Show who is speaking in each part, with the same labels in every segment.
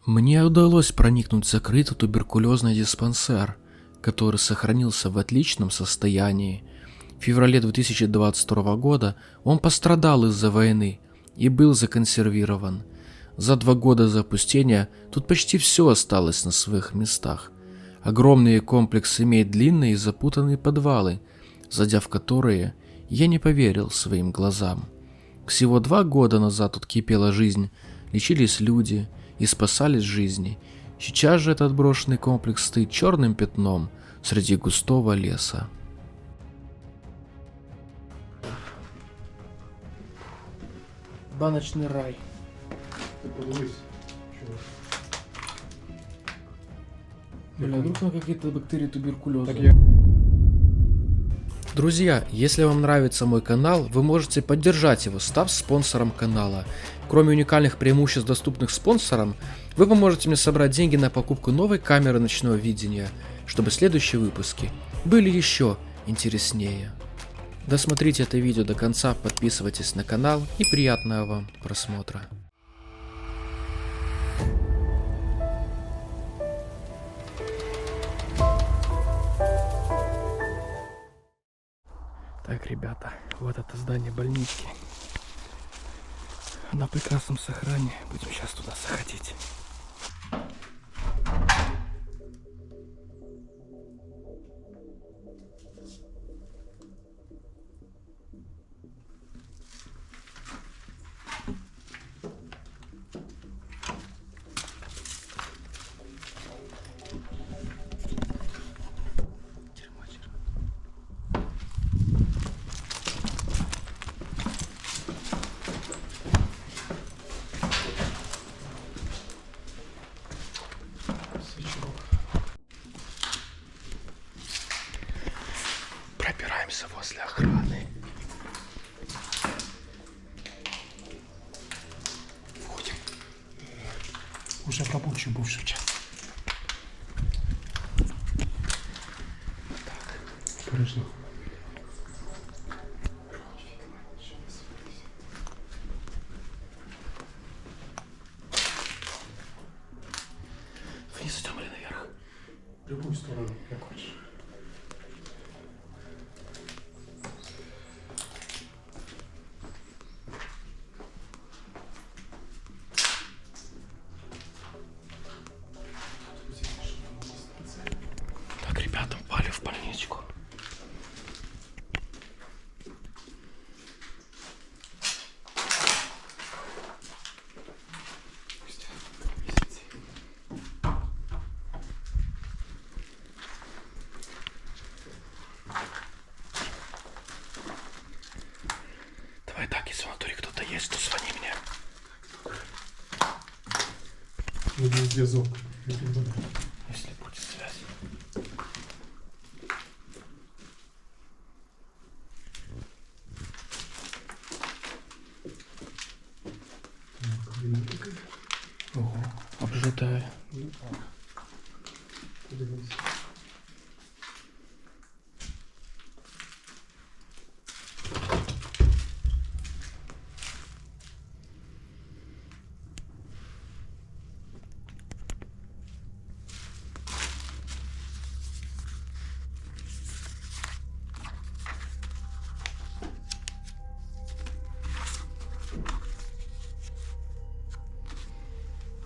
Speaker 1: Мне удалось проникнуть в закрытый туберкулезный диспансер, который сохранился в отличном состоянии. В феврале 2022 года он пострадал из-за войны и был законсервирован. За 2 года запустения тут почти все осталось на своих местах. Огромный комплекс имеет длинные и запутанные подвалы, зайдя в которые я не поверил своим глазам. Всего 2 года назад тут кипела жизнь, лечились люди и спасались жизни. Сейчас же этот брошенный комплекс стоит черным пятном среди густого леса. Баночный рай.
Speaker 2: Ты подивись, чувак.
Speaker 1: Бля, вдруг там какие-то бактерии туберкулеза.
Speaker 2: Так я...
Speaker 1: Друзья, если вам нравится мой канал, вы можете поддержать его, став спонсором канала. Кроме уникальных преимуществ, доступных спонсорам, вы поможете мне собрать деньги на покупку новой камеры ночного видения, чтобы следующие выпуски были еще интереснее. Досмотрите это видео до конца, подписывайтесь на канал и приятного вам просмотра. Так, ребята, вот это здание больнички. На прекрасном сохранении. Будем сейчас туда заходить. Пробираемся возле охраны.
Speaker 2: Входим. Уже рабочий бывший час. Так, обережно.
Speaker 1: Вниз идем или наверх?
Speaker 2: В любую сторону, как хочешь.
Speaker 1: Так, ребята, упали в больничку. Давай так, если внутри кто-то есть, то звони мне.
Speaker 2: Нужен зв'язок.
Speaker 1: Если будет связь. Ого, обжитая.
Speaker 2: Подивись.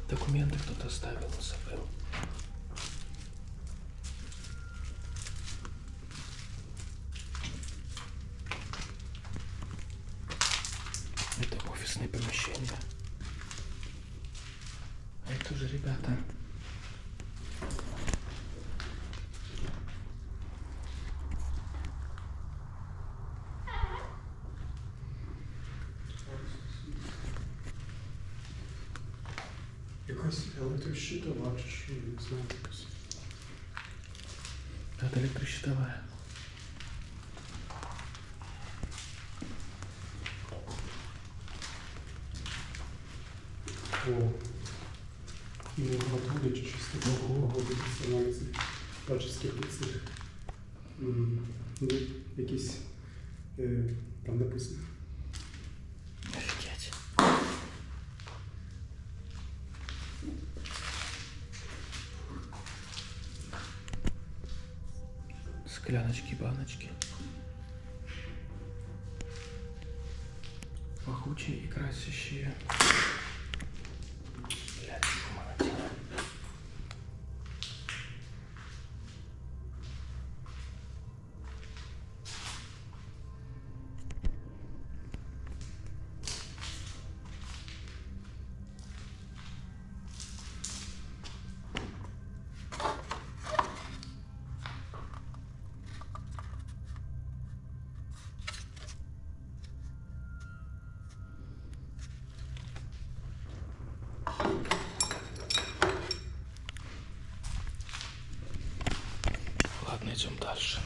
Speaker 1: Документы кто-то оставил, забыл. Это офисные помещения. А это уже ребята.
Speaker 2: Якась електрощитова, чи що, я не знаю, якось.
Speaker 1: Это электрощитовая.
Speaker 2: О, ну, готові чи щось такого годиться навіть бачівських цих. Ну, якісь, там написано.
Speaker 1: Офигеть. Скляночки, баночки. Пахучие и красящие. Блядь, молодец. Ладно, идем дальше.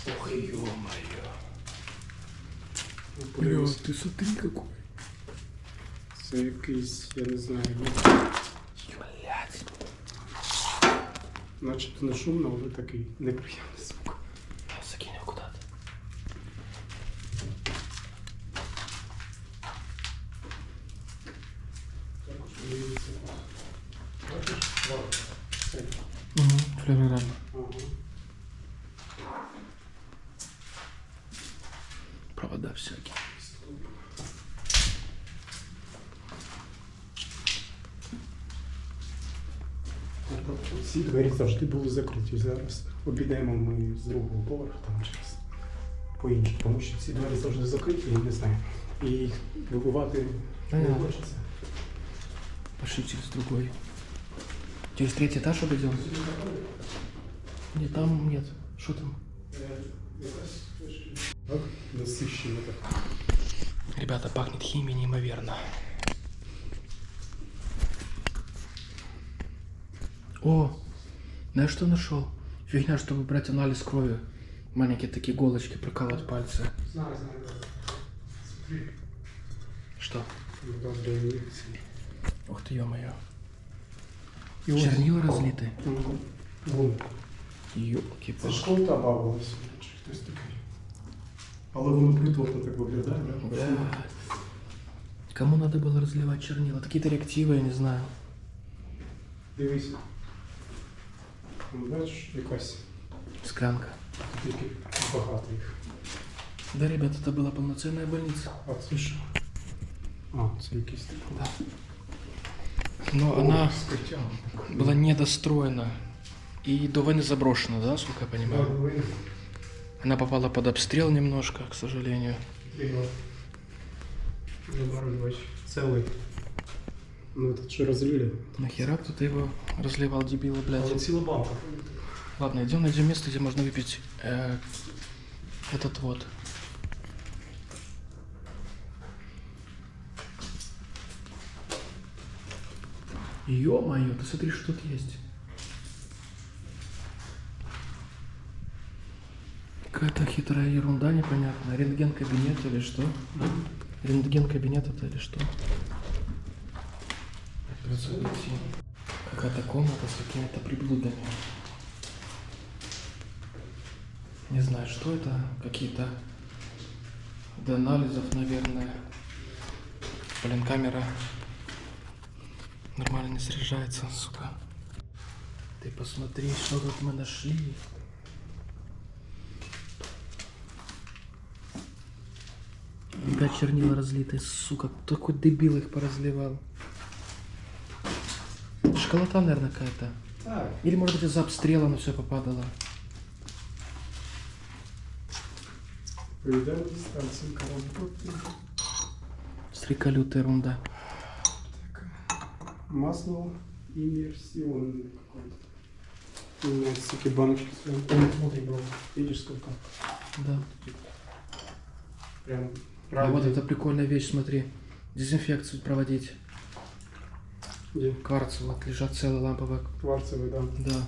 Speaker 1: Ох, ё-моё. Бля, ты смотри какой.
Speaker 2: Це якийсь, я не знаю,
Speaker 1: Блядь.
Speaker 2: начебто не шумно, але такий неприємний звук.
Speaker 1: Закинь его куда-то.
Speaker 2: Також дивіться. Бачиш? Вау. Це.
Speaker 1: Флюорограмма.
Speaker 2: Ага.
Speaker 1: Провода всякие.
Speaker 2: Всі двері завжди були закриті. Зараз обійдемо ми з другого поверху там через по-іншому, тому що ці двері завжди закриті, я не знаю. І їх вибивати не
Speaker 1: Ага.
Speaker 2: хочеться.
Speaker 1: Пошли через другой. Через третий этаж обойдем? Нет, там нет. Что там?
Speaker 2: Так, насищено так.
Speaker 1: Ребята, пахнет химией неимоверно. О, знаешь, что нашел? Фигня, чтобы брать анализ крови. Маленькие такие иголочки, прокалывать пальцы.
Speaker 2: Знаю, знаю. Смотри.
Speaker 1: Что?
Speaker 2: Ну, добре, ні.
Speaker 1: Ух ты, ё-моё.
Speaker 2: І ось-
Speaker 1: Чернила разлиты.
Speaker 2: Вон. Це
Speaker 1: Ёлки-палки.
Speaker 2: ж колта бавилася, чи хтось такий. Але воно притворно так виглядає, да?
Speaker 1: Бля. Кому надо было разливать чернила? Какие-то реактивы, я не знаю.
Speaker 2: Дивись. Бачиш, якась
Speaker 1: Склянка.
Speaker 2: тільки багато їх.
Speaker 1: Да, ребят, это была полноценная больница.
Speaker 2: А це що? А, це якийсь такий.
Speaker 1: Да. Но она
Speaker 2: скриття.
Speaker 1: была недостроена. И до войны заброшена, да, сколько я понимаю? Она попала под обстрел немножко, к сожалению.
Speaker 2: Замораживач целый. Ну этот что разлили?
Speaker 1: Нахера кто-то его разливал, дебилы,
Speaker 2: А
Speaker 1: блядь.
Speaker 2: вот сила банка.
Speaker 1: Ладно, идем найдем место, где можно выпить этот вот. Ё-моё, ты смотри, что тут есть. Какая-то хитрая ерунда непонятная. Рентген-кабинет или что? Рентген-кабинет это или что? Придется идти. Какая-то комната с какими-то приблудами. Не знаю, что это. Какие-то для анализов, наверное. Блин, камера нормально не заряжается, сука. Ты посмотри, что тут мы нашли. Опять чернила разлитые, сука. Такой дебил их поразливал. Школота, наверное, какая-то.
Speaker 2: Так.
Speaker 1: Или, может быть, из-за обстрела оно все попадало.
Speaker 2: Повидал дистанцию работы.
Speaker 1: Стрика лютая ерунда.
Speaker 2: Масло иммерсионное какое-то. У меня такие баночки свои. Смотри, бро. Видишь сколько?
Speaker 1: Да.
Speaker 2: Прям
Speaker 1: А
Speaker 2: правда.
Speaker 1: вот это прикольная вещь, смотри. Дезинфекцию проводить.
Speaker 2: Где?
Speaker 1: Кварц, вот лежат целые ламповые.
Speaker 2: Кварцевый, да.
Speaker 1: Да.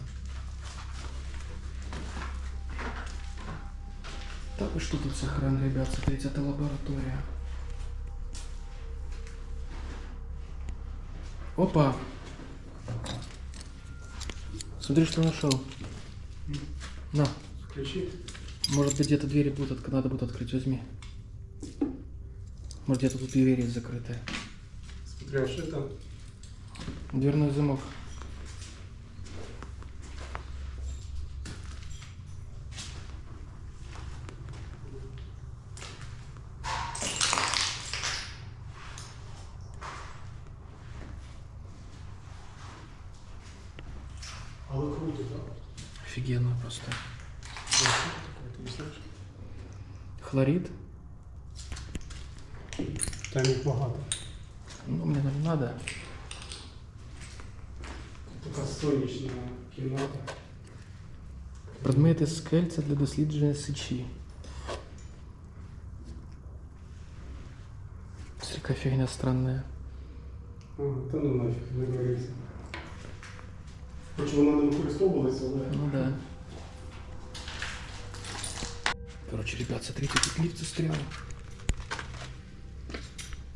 Speaker 1: Так и что тут сохран, ребят, смотрите, это лаборатория. Опа! Смотри, что нашел. На,
Speaker 2: Ключи.
Speaker 1: может быть где-то двери будут, надо будет открыть, возьми. Может, где-то тут и дверь есть закрытая.
Speaker 2: Смотря что это.
Speaker 1: Дверной замок.
Speaker 2: Але круто, да?
Speaker 1: Офигенно просто.
Speaker 2: Что такое, ты не знаешь?
Speaker 1: Хлорид.
Speaker 2: Там їх багато.
Speaker 1: Ну, мне нам надо.
Speaker 2: Така сонячна кімната.
Speaker 1: Предмети з кельця для дослідження сечі. Какая фигня странная.
Speaker 2: Ага, та ну нафіг, не говориться. Хоч вона не використовувалася, але...
Speaker 1: Ну да. Короче, ребят, смотрите, тут лифт застрял.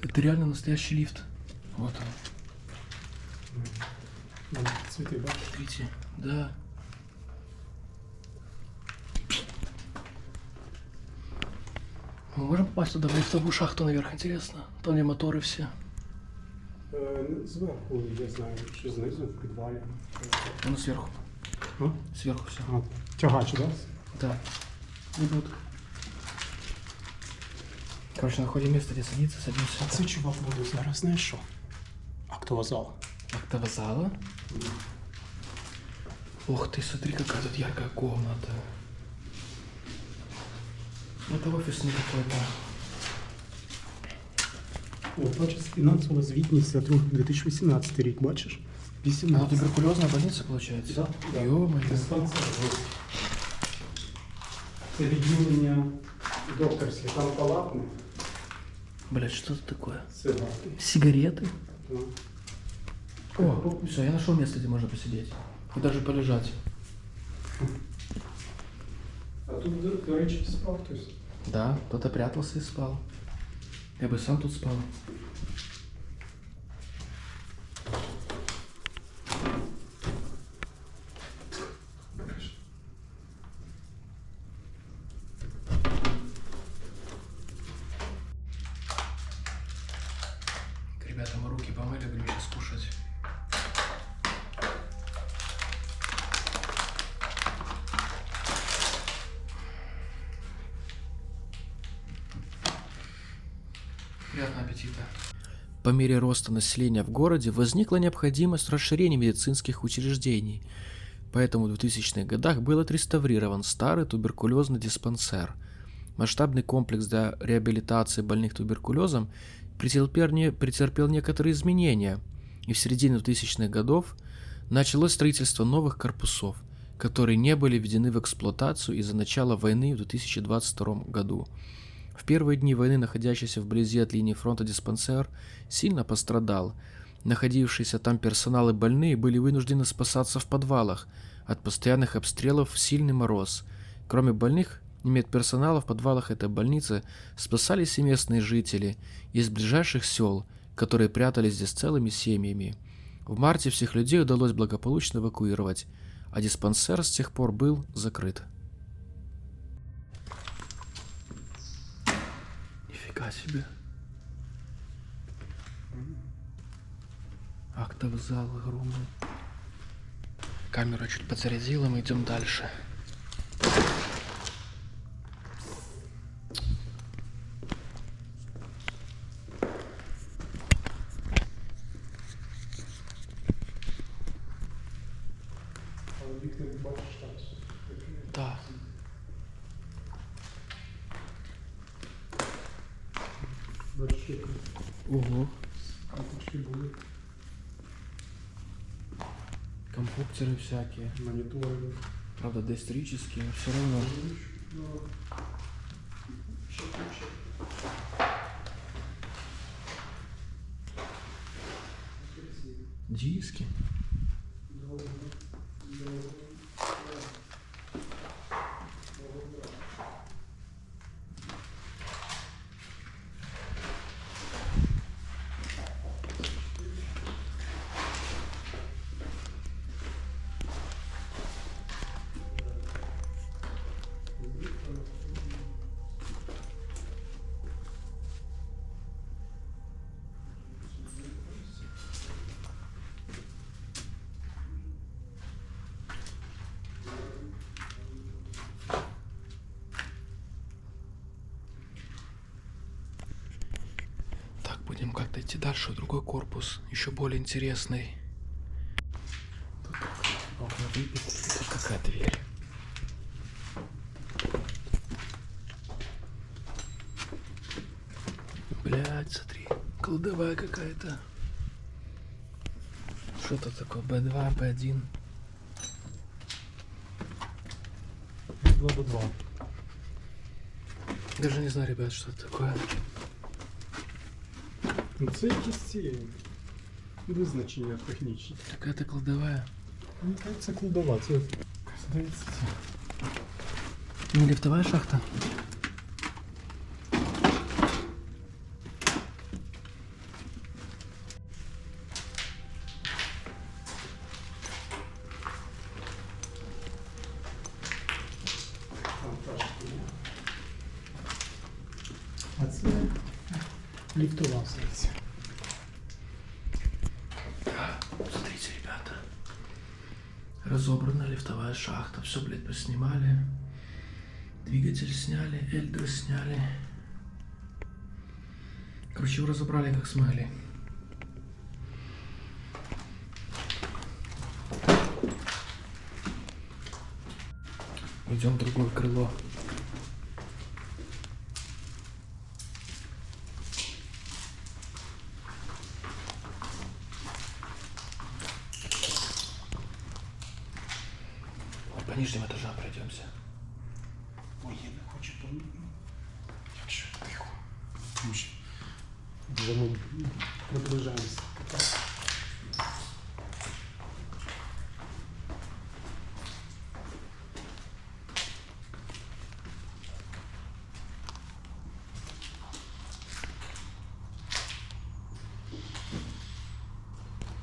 Speaker 1: Это реально настоящий лифт. Вот он.
Speaker 2: Цвіти, бачиш?
Speaker 1: Смотрите. Да. Мы можем попасть туда, в лифтовую шахту наверх, интересно? Там где моторы все.
Speaker 2: Зверху, я знаю, що знизу, в підвалі.
Speaker 1: Ну, сверху.
Speaker 2: А?
Speaker 1: Сверху все.
Speaker 2: А, тягач, да?
Speaker 1: Да. Идут. Короче, находим место, где садиться, садимся.
Speaker 2: Це чувак буде зараз, знаєш що? Актова зала.
Speaker 1: Актового зала. Ох ты, смотри, какая тут яркая комната. Это офисный какой-то.
Speaker 2: О, бачиш, фінансова звітність за 2018 рік, бачиш?
Speaker 1: Она
Speaker 2: 18.
Speaker 1: туберкулезная больница, получается?
Speaker 2: Да, да.
Speaker 1: Ё-моё.
Speaker 2: Диспансер. Це відділення докторське, там палатне.
Speaker 1: Блять, что это такое?
Speaker 2: Сигарки.
Speaker 1: Сигареты?
Speaker 2: Да.
Speaker 1: О, все, я нашел место, где можно посидеть. И даже полежать.
Speaker 2: А тут, до речі, спав хтось.
Speaker 1: Да, кто-то прятался и спал. Я бы сам тут спал. Ребята, мы руки помыли, будем сейчас кушать. Приятного аппетита. По мере роста населения в городе возникла необходимость расширения медицинских учреждений, поэтому в 2000-х годах был отреставрирован старый туберкулезный диспансер. Масштабный комплекс для реабилитации больных туберкулезом претерпел некоторые изменения, и в середине 2000-х годов началось строительство новых корпусов, которые не были введены в эксплуатацию из-за начала войны в 2022 году. В первые дни войны находящийся вблизи от линии фронта диспансер сильно пострадал. Находившиеся там персонал и больные были вынуждены спасаться в подвалах от постоянных обстрелов в сильный мороз. Кроме больных и медперсонала в подвалах этой больницы спасались и местные жители из ближайших сел, которые прятались здесь целыми семьями. В марте всех людей удалось благополучно эвакуировать, а диспансер с тех пор был закрыт. Нифига себе. Актовый зал огромный. Камера чуть подзарядила, мы идем дальше.
Speaker 2: Але вікна не бачиш там.
Speaker 1: Да.
Speaker 2: Бачиш, як
Speaker 1: Ого.
Speaker 2: карточки були,
Speaker 1: Компьютеры всякие.
Speaker 2: монітори.
Speaker 1: Правда, доисторические, но все равно. Диски. Надо идти дальше, в другой корпус, еще более интересный. Тут окна выбиты. Тут какая дверь? Блядь, смотри, кладовая какая-то. Что это такое? Б2, Б1.
Speaker 2: 2
Speaker 1: Даже не знаю, ребят, что это такое.
Speaker 2: Ну це якісь ці визначення технічні.
Speaker 1: Какая-то кладовая.
Speaker 2: Мені кажется, кладова. Це здається це.
Speaker 1: Не лифтовая шахта?
Speaker 2: Там та штука. А це ліфтова секція.
Speaker 1: Смотрите, ребята. Разобрана лифтовая шахта. Все, блядь, поснимали. Двигатель сняли, эльдры сняли. Короче, его разобрали как смогли. Идем в другое крыло. По нижним этажам пройдемся.
Speaker 2: Ой, я не хочу помітно. Якщо тихо. Тому що вже ми приближаємося.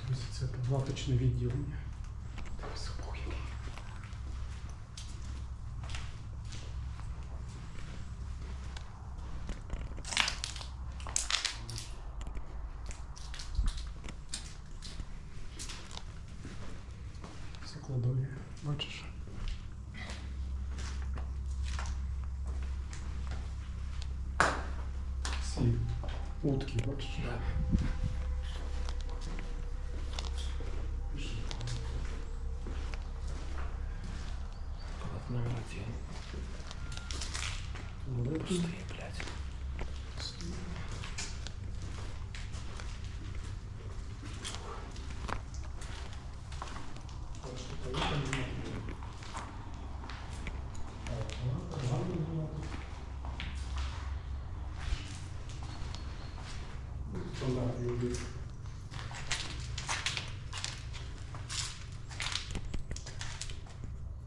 Speaker 2: Друзі, це палаточне відділення. Дивись, ох, який. Це кладові, бачиш? Ці утки, бачиш?
Speaker 1: Да. Палат номер 1. Пустые, блядь.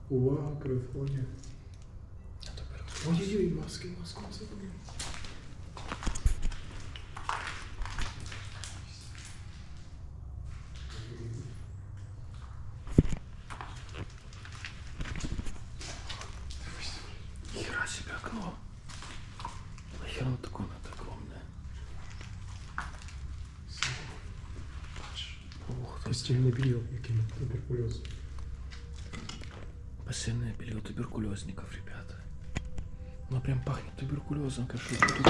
Speaker 2: Увага, при вході.
Speaker 1: А то беру.
Speaker 2: Ой-ой-ой, маски, маску забули.
Speaker 1: Хера себе окно. Нахер оно такое надо огромное? Ух ты.
Speaker 2: Постільне белье, яким туберкульоз.
Speaker 1: Постельное белье туберкулезников, ребята. Оно прям пахнет туберкулезом, как что тут.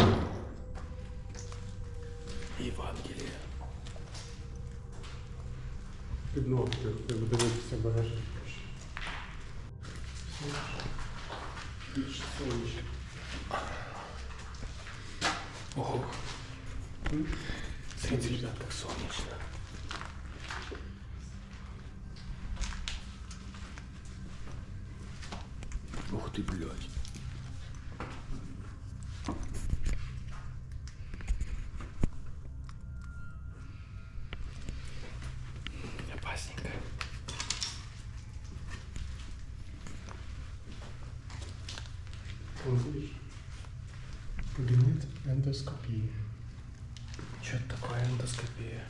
Speaker 1: Евангелие.
Speaker 2: Під ноги треба дивитися багажник. Більше сонячно.
Speaker 1: Ого. Смотрите, ребят, как солнечно. Ух ты, блядь. Опасненько.
Speaker 2: Вон, видиш? Кабінет ендоскопії.
Speaker 1: Что это такое эндоскопия?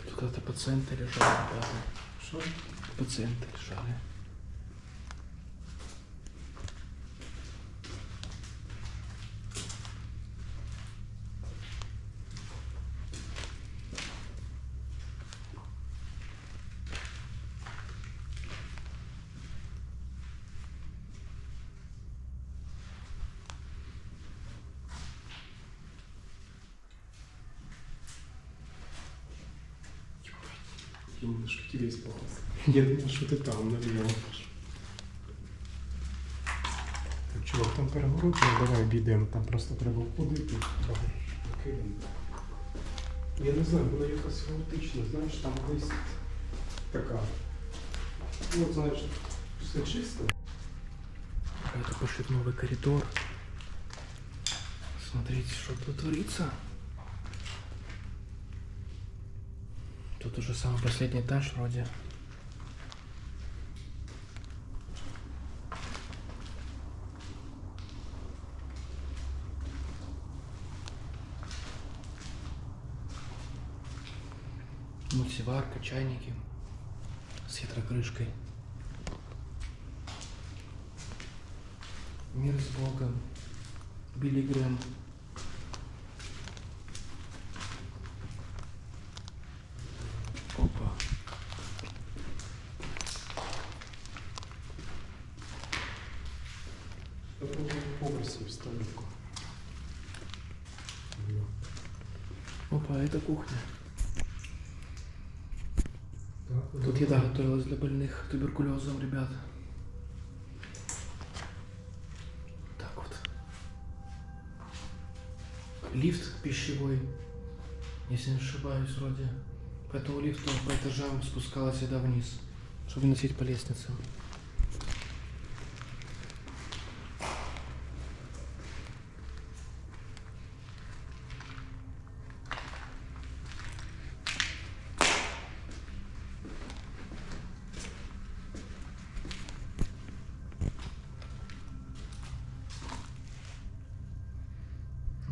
Speaker 1: Тут это пациенты лежали, ребята.
Speaker 2: Що?
Speaker 1: Пациенты лежали.
Speaker 2: я немножко тебе испугался. Я думал, что ты там, налево. Так, чувак, там перегороджено, давай обійдемо, там просто треба входити. Я не знаю, вона якась хаотична, знаєш, там десь така. Ну, от, знаєш, все чисто.
Speaker 1: Это пошли в новый коридор. Смотрите, что тут творится. Тут уже самый последний этаж вроде. Мультиварка, чайники с хитрокрышкой. Мир с Богом. Билли Грэм. Опа.
Speaker 2: Поверсі в столику.
Speaker 1: Опа, это кухня. Тут еда готовилась для больных туберкулезом, ребят. Так вот. Лифт пищевой, если не ошибаюсь, вроде. По этому лифту по этажам спускалась еда вниз, чтобы носить по лестнице.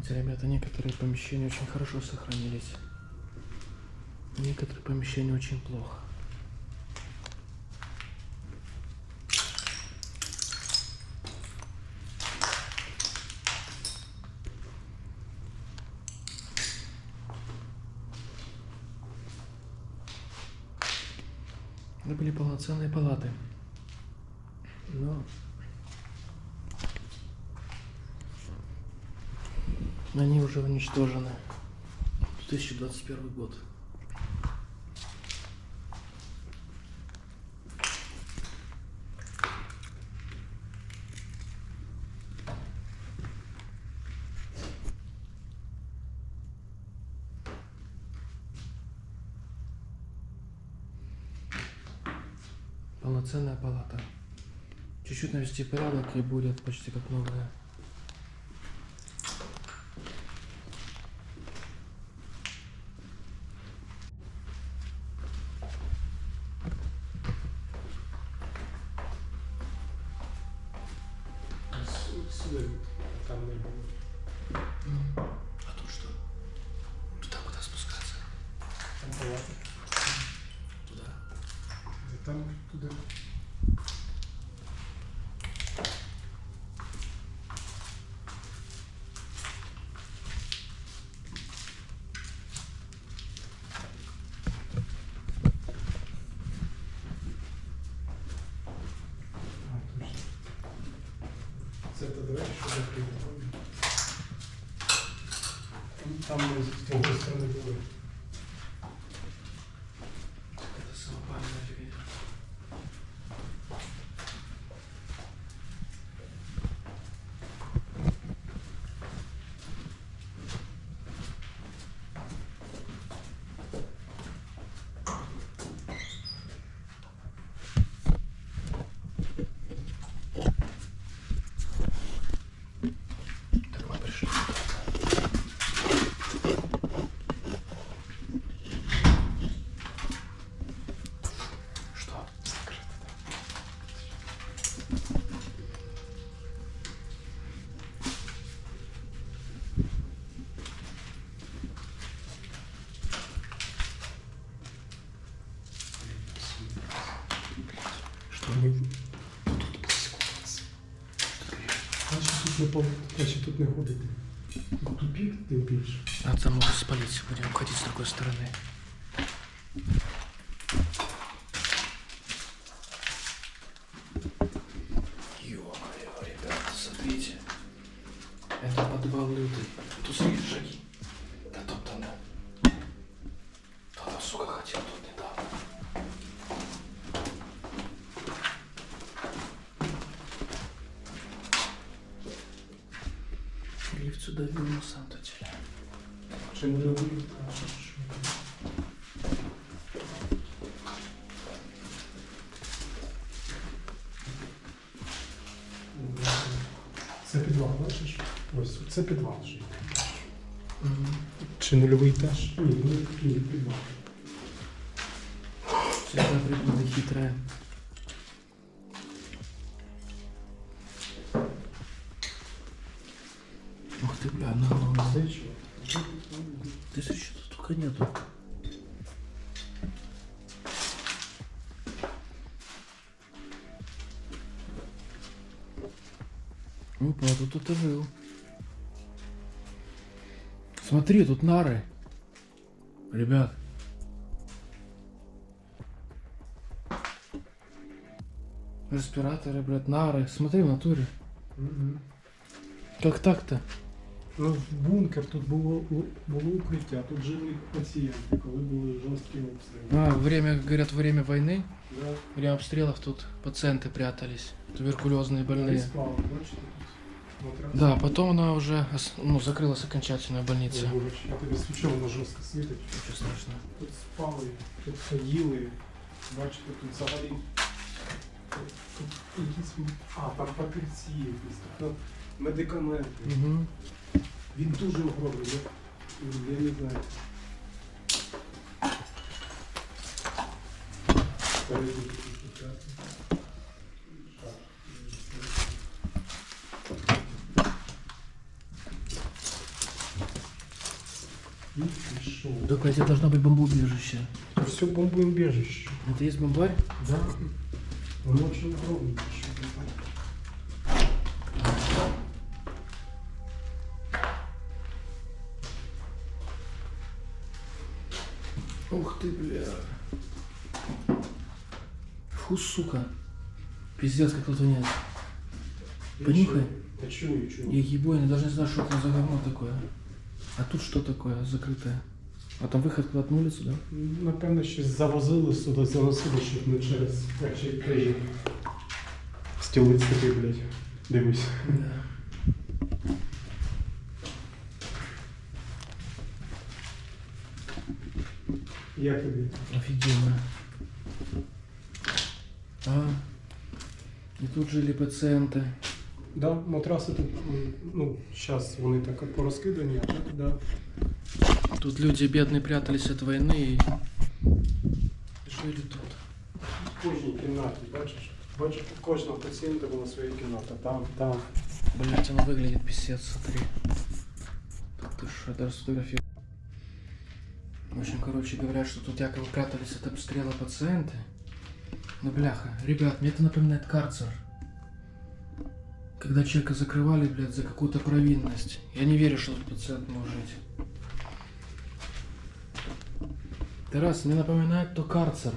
Speaker 1: Ребята, некоторые помещения очень хорошо сохранились. Некоторые помещения очень плохо. Это были полноценные палаты. Но они уже уничтожены. 2021 год. Полноценная палата. Чуть-чуть навести порядок и будет почти как новая.
Speaker 2: Сюда, там не было.
Speaker 1: А тут что? Туда куда спускаться?
Speaker 2: Там палата.
Speaker 1: Туда.
Speaker 2: Там туда. Це двері, що закриті. Там ми з тієї сторони були.
Speaker 1: Это самопальная дверь. Так мы пришли. Что?
Speaker 2: Що ми тут поскупилися. Значить тут не ходити. Бо тупік тим більше.
Speaker 1: Отца могут спалить, будем уходить с другой стороны. Ё-моё, ребята, смотрите. Это подвал лютый. Тут слышишь шаги. Да тут-то, да. Кто-то, сука, хотел тут недавно.
Speaker 2: Чи нульовий? Це підвал, бачиш? Ось, це підвал вже. Чи нульовий теж? Ні, підвал.
Speaker 1: Всегда придумали хитрая. Ух ты, бля, на
Speaker 2: Це що?
Speaker 1: Ты что тут только нету. Опа, тут кто-то жил. Смотри, тут нары. Ребят. Респираторы, блядь, нары. Смотри в натуре. Как так-то?
Speaker 2: Ну, бункер, тут було укриття, тут жили пацієнти, коли були жорсткі обстріли.
Speaker 1: Говорят, время войны,
Speaker 2: Да.
Speaker 1: время обстрелов тут пациенты прятались, туберкулезные больные.
Speaker 2: Спали, бачите, тут матрас.
Speaker 1: Да, потом она уже закрылась окончательно, больница.
Speaker 2: Ой, вибач, я тобі свічу, воно жорстко світить.
Speaker 1: Ничего страшного.
Speaker 2: Тут спали, тут поїли, бачите, тут взагалі. Тут якісь, там папірці якісь, тут медикаменти.
Speaker 1: Угу.
Speaker 2: Він дуже огромний, я не знаю. И пришел.
Speaker 1: Так, это должно быть бомбоубежище.
Speaker 2: Все бомбоубежище.
Speaker 1: Это есть бомбарь?
Speaker 2: Да. Он очень огромный. еще бомбарь.
Speaker 1: Ух ты, бля. Фу, сука. Пиздец, как тут нет. Понюхай.
Speaker 2: Я чую.
Speaker 1: Я ебой, я даже не знаю, что это за говно такое. А тут что такое закрытое? А там выход куда-то на улицу, да?
Speaker 2: Напевно, щось завозили сюди, заносили, щоб не через перший крижі. Стілиць такий, блядь. Дивись.
Speaker 1: Да.
Speaker 2: Як тобі?
Speaker 1: Офигенно. И тут жили пациенты.
Speaker 2: Да, матраси тут, ну, зараз вони так порозкидані, а так, да.
Speaker 1: Тут люди бедные прятались от войны и жили тут.
Speaker 2: В кожній кімнаті, бачиш? Бачиш, у кожного пацієнта була своя кімната. Там.
Speaker 1: Блять, оно выглядит писец, смотри. Так ты что, даже сфотографировал. В общем, короче, говорят, что тут якобы прятались от обстрела пациенты. Ну, бляха, ребят, мне это напоминает карцер. Когда человека закрывали, блядь, за какую-то провинность. Я не верю, что тут пациент может жить. Тарас, мне напоминает то карцер.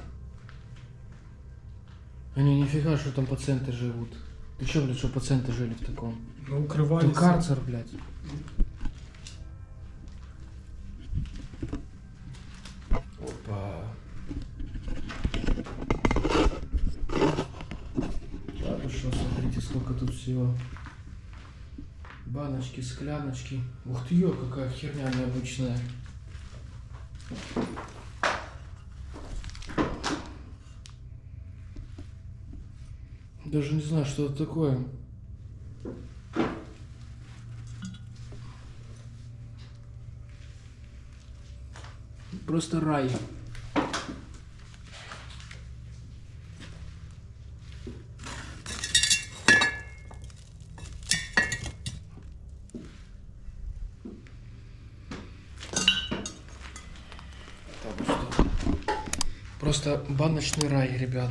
Speaker 1: Они нифига, что там пациенты живут. Ты чё, блядь, что пациенты жили в таком?
Speaker 2: Ну,
Speaker 1: То
Speaker 2: укривалися.
Speaker 1: карцер, блядь. Опа. Так, ну что, смотрите, сколько тут всего. Баночки, скляночки. Ух ты, ё, какая херня необычная. Даже не знаю, что это такое. Просто рай. Так, что? Просто баночный рай, ребят.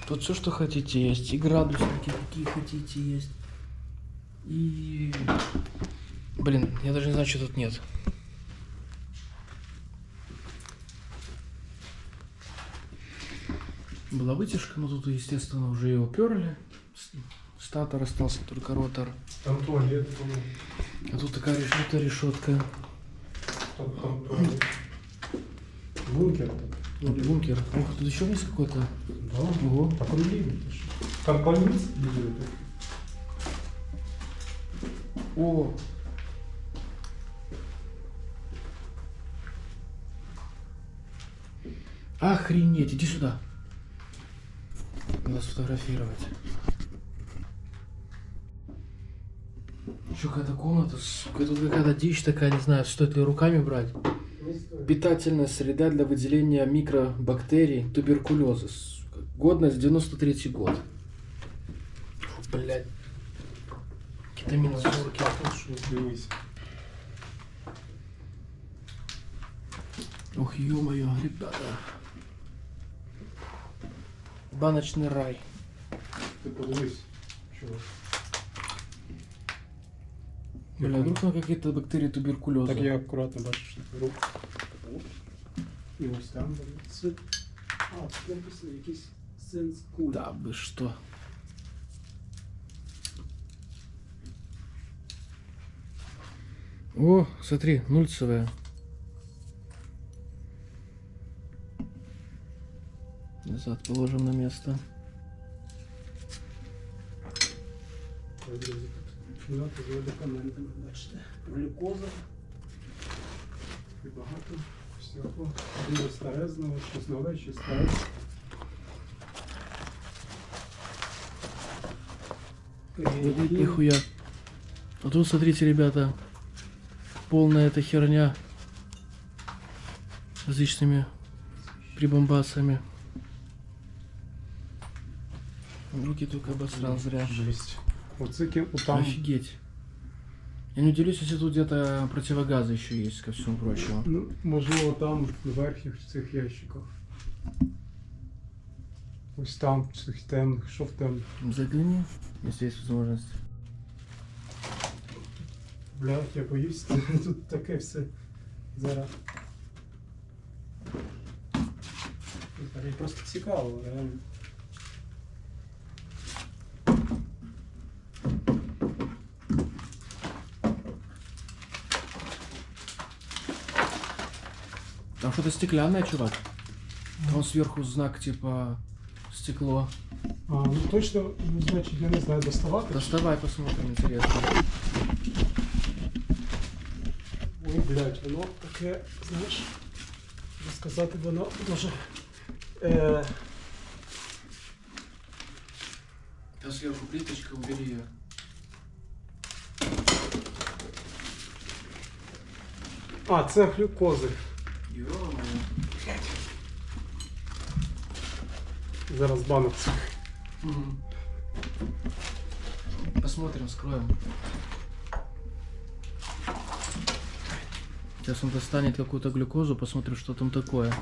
Speaker 1: Тут все, что хотите, есть. И градусники, какие хотите, есть. И... Блин, я даже не знаю, что тут нет. Была вытяжка, но тут, естественно, уже его перли. Статор остался, только ротор.
Speaker 2: Там туалет, по-моему.
Speaker 1: А тут такая решетка.
Speaker 2: Там туалет. Бункер так.
Speaker 1: Бункер. Ох, тут еще есть какой-то.
Speaker 2: Да.
Speaker 1: Ого.
Speaker 2: Так он ливень. Там больница лежит.
Speaker 1: О! Охренеть, иди сюда. Надо сфотографировать. Еще какая-то комната, сука, тут какая-то дичь такая, не знаю, стоит ли руками брать. Питательная среда для выделения микробактерий туберкулеза. Сука. Годность 93 год. Фу, блядь. Какие-то минус 40.
Speaker 2: Дивись.
Speaker 1: Ох, ё-моё, ребята. Баночный рай.
Speaker 2: Ти подивись, чувак.
Speaker 1: Бля, вдруг там какие-то бактерии туберкулеза.
Speaker 2: Так я акуратно бачиш руку. І ось там. Це... А, тут написано якийсь сенс куль.
Speaker 1: Да бы что. О, смотри, нульцевая. Назад положим на место.
Speaker 2: Кімната з медикаментами, бачите. Глюкоза. І багато всього. Дуже старезного, щось нове, щось старе.
Speaker 1: Нихуя. А тут, смотрите, ребята, полная эта херня различными прибамбасами. Руки только обосрал зря.
Speaker 2: Жесть. Оце там.
Speaker 1: Офигеть. Я не удивлюсь, если тут где-то противогазы еще есть, ко всему прочему.
Speaker 2: Ну, можливо, там в верхніх цих ящиках. Ось там, в цих темних, що в темних.
Speaker 1: Загляни, если есть возможность.
Speaker 2: Блядь, я боюсь, тут таке все зараз. Мені просто цікаво, реально.
Speaker 1: Там что-то стеклянное, чувак. Там сверху знак типа стекло.
Speaker 2: А, ну точно, ну, значить, я не знаю, доставати.
Speaker 1: Доставай, посмотрим, интересно.
Speaker 2: Ой, блядь, воно таке, знаєш, розказати воно дуже.
Speaker 1: Там сверху плиточка, убери ее.
Speaker 2: А, це глюкози.
Speaker 1: Ё-моё.
Speaker 2: Зараз банок цих.
Speaker 1: Мгм. Посмотрим, скроем. Сейчас он достанет какую-то глюкозу, посмотрим, что там такое.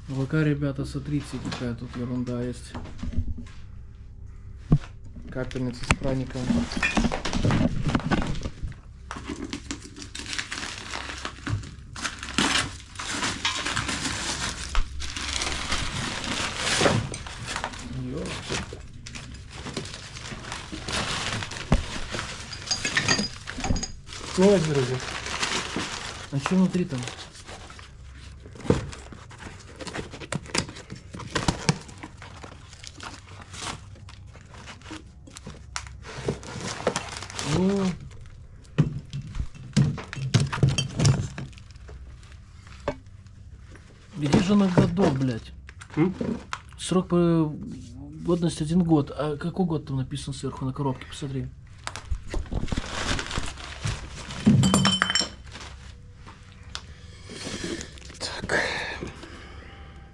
Speaker 1: Ну, пока, ребята, смотрите, какая тут ерунда есть. Капельница с праником. Ё.
Speaker 2: Ну, ось, друзі.
Speaker 1: А что внутри там? Ну, где же на годов, блядь?
Speaker 2: М?
Speaker 1: Срок годности 1 год. А какой год там написан сверху на коробке? Посмотри.
Speaker 2: Так.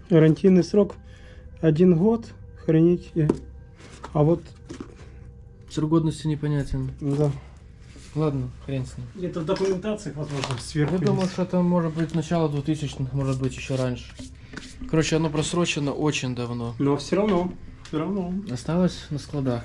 Speaker 2: Гарантийный срок 1 год. Хранить. А вот,
Speaker 1: Срок годности непонятен.
Speaker 2: да.
Speaker 1: Ладно, хрен с ним.
Speaker 2: Это в документациях, возможно, сверху.
Speaker 1: Я думаю,
Speaker 2: есть.
Speaker 1: что это может быть начало 2000-х, может быть еще раньше. Короче, оно просрочено очень давно.
Speaker 2: Но все равно. Все равно.
Speaker 1: Осталось на складах.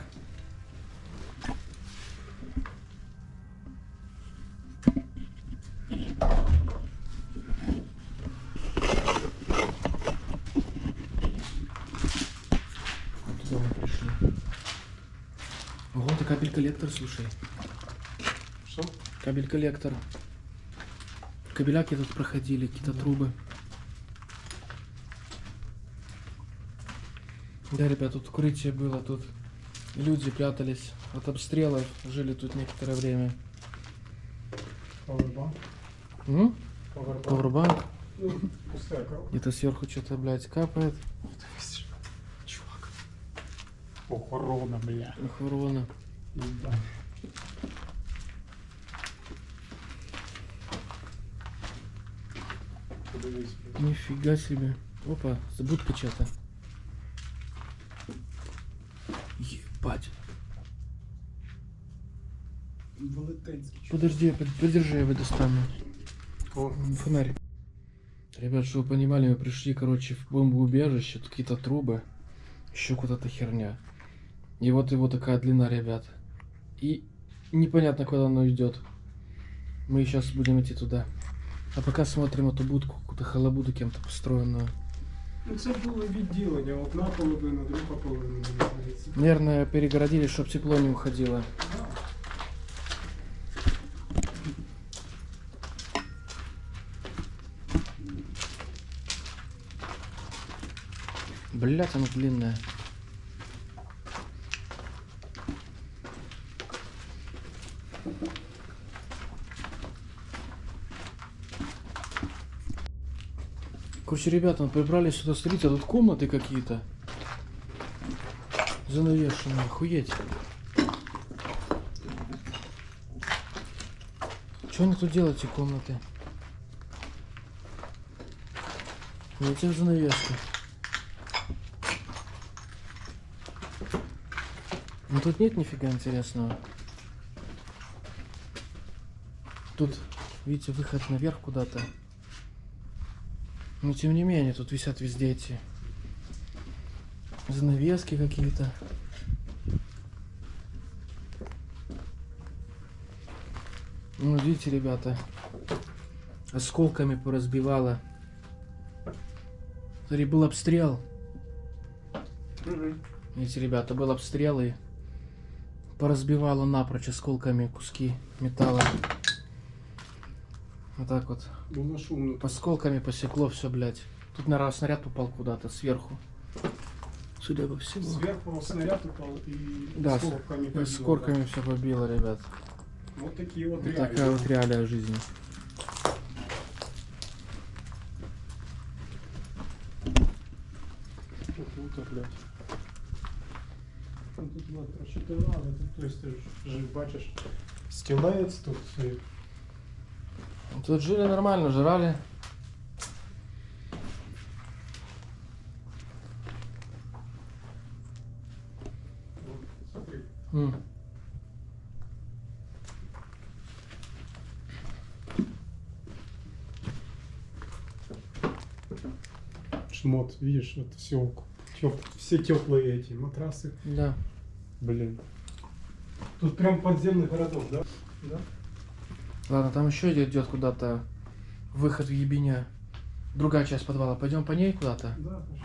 Speaker 1: Вот туда мы пришли. Ого, это кабель-коллектор, слушай.
Speaker 2: Что?
Speaker 1: Кабель-коллектор. Кабеляки тут проходили, какие-то трубы. Да, ребят, тут укрытие было, тут люди прятались от обстрелов, жили тут некоторое время.
Speaker 2: Пауэрбанк.
Speaker 1: М?
Speaker 2: Пауэрбанк.
Speaker 1: Пауэрбанк.
Speaker 2: Ну, пустая коробка.
Speaker 1: Где-то сверху что-то, блядь, капает.
Speaker 2: Чувак. Охорона, бля.
Speaker 1: Охорона.
Speaker 2: Да. Подивись, блядь.
Speaker 1: Нифига себе. Опа, будка что-то. Ебать.
Speaker 2: Велетенський.
Speaker 1: Подожди, подержи, я его достану.
Speaker 2: О,
Speaker 1: Фонарь. Ребят, чтобы вы понимали, мы пришли, короче, в бомбоубежище, тут какие-то трубы, еще куда-то херня. И вот его такая длина, ребят. И непонятно, куда оно идет. Мы сейчас будем идти туда. А пока смотрим эту будку, какую-то халабуду кем-то построенную.
Speaker 2: ну це було відділення, одна половина, друга половина, мені здається.
Speaker 1: Наверное, перегородили, чтобы тепло не уходило. Блять, оно длинное. Короче, ребята, прибрали сюда, смотрите, тут комнаты какие-то. Занавешенные, охуеть. Что они тут делают, эти комнаты? Эти занавески. Ну тут нет нифига интересного. Тут, видите, выход наверх куда-то. Но тем не менее, тут висят везде эти занавески какие-то. Ну, видите, ребята, осколками поразбивало. Смотри, был обстрел. Видите, ребята, был обстрел и поразбивало напрочь осколками куски металла. Вот так вот.
Speaker 2: Було шумно.
Speaker 1: Осколками посекло все, блядь. Тут, наверное, снаряд упал куда-то сверху. Судя по всему.
Speaker 2: Сверху снаряд упал и
Speaker 1: Да,
Speaker 2: осколками побило,
Speaker 1: с корками
Speaker 2: да.
Speaker 1: все побило, ребят.
Speaker 2: Вот такие вот
Speaker 1: Вот
Speaker 2: реалии.
Speaker 1: такая вот реалия жизни.
Speaker 2: Круто, блядь. Ну, тут вот прочитала, тут, то есть ты же бачишь, стілець тут. І...
Speaker 1: Тут жили нормально, жрали.
Speaker 2: Вот, смотри. Шмот, видишь, вот все теплые эти матрасы.
Speaker 1: Да.
Speaker 2: Блин. Тут прям подземный городок, да? Да?
Speaker 1: Ладно, там еще идет куда-то выход в ебеня. Другая часть подвала. Пойдем по ней куда-то.
Speaker 2: Да, пошли.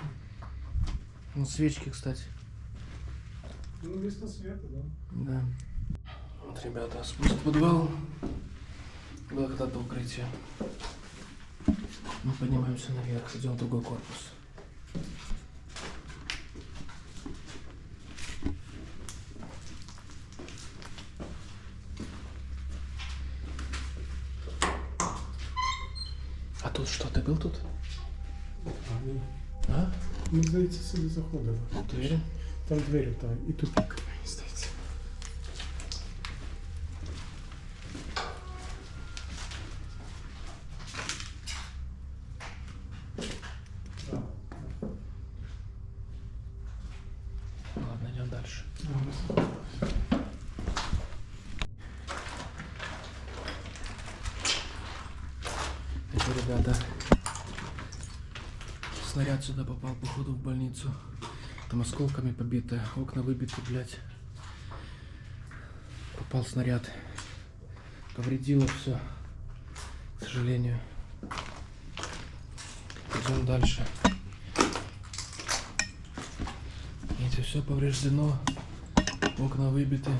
Speaker 1: Ну, свечки, кстати.
Speaker 2: Ну, место света, да.
Speaker 1: Да. Вот, ребята, спуск в подвал. Было когда-то укрытие. Мы поднимаемся наверх, идем в другой корпус. А тут что, ты был тут? А?
Speaker 2: Ми, здається, сюди заходили.
Speaker 1: Двери?
Speaker 2: Там двері, так, і тупик, здається.
Speaker 1: Ладно, идем дальше. Это, ребята, снаряд сюда попал, походу, в больницу. Там осколками побиты, окна выбиты, блядь. Попал снаряд. Повредило все, к сожалению. Идем дальше. Видите, все повреждено, окна выбиты.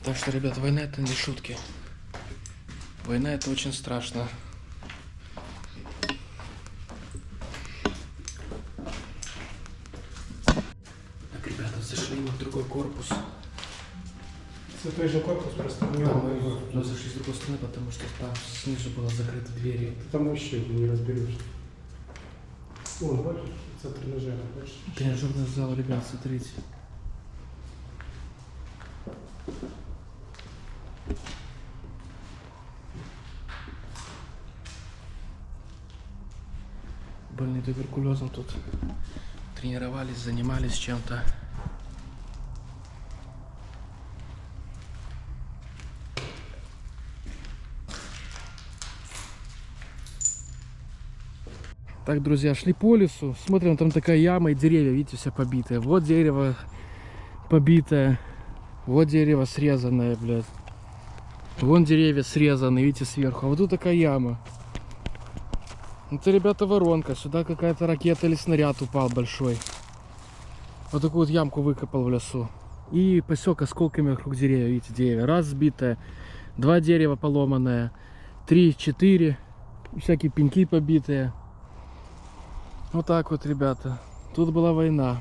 Speaker 1: Так что, ребят, война это не шутки. Война это очень страшно. Так, ребята, зашли мы в другой корпус.
Speaker 2: Це той же корпус, просто в
Speaker 1: Да,
Speaker 2: нього.
Speaker 1: мы зашли с другой стороны, потому что там снизу была закрыта дверь.
Speaker 2: Там вообще не разберешь. О, бачиш, це тренажер, бачиш?
Speaker 1: Тренажерный зал, ребят, смотрите. Больные туберкулезом тут тренировались, занимались чем-то. Так, друзья, шли по лесу, смотрим, там такая яма и деревья, видите, все побитые. Вот дерево побитое, вот дерево срезанное, блядь. Вон деревья срезаны, видите, сверху. А вот тут такая яма. Это, ребята, воронка. Сюда какая-то ракета или снаряд упал большой. Вот такую вот ямку выкопал в лесу. И посек осколками вокруг деревьев, видите, деревья. Раз сбитое, 2 дерева поломанное, 3, 4, всякие пеньки побитые. Вот так вот, ребята. Тут была война.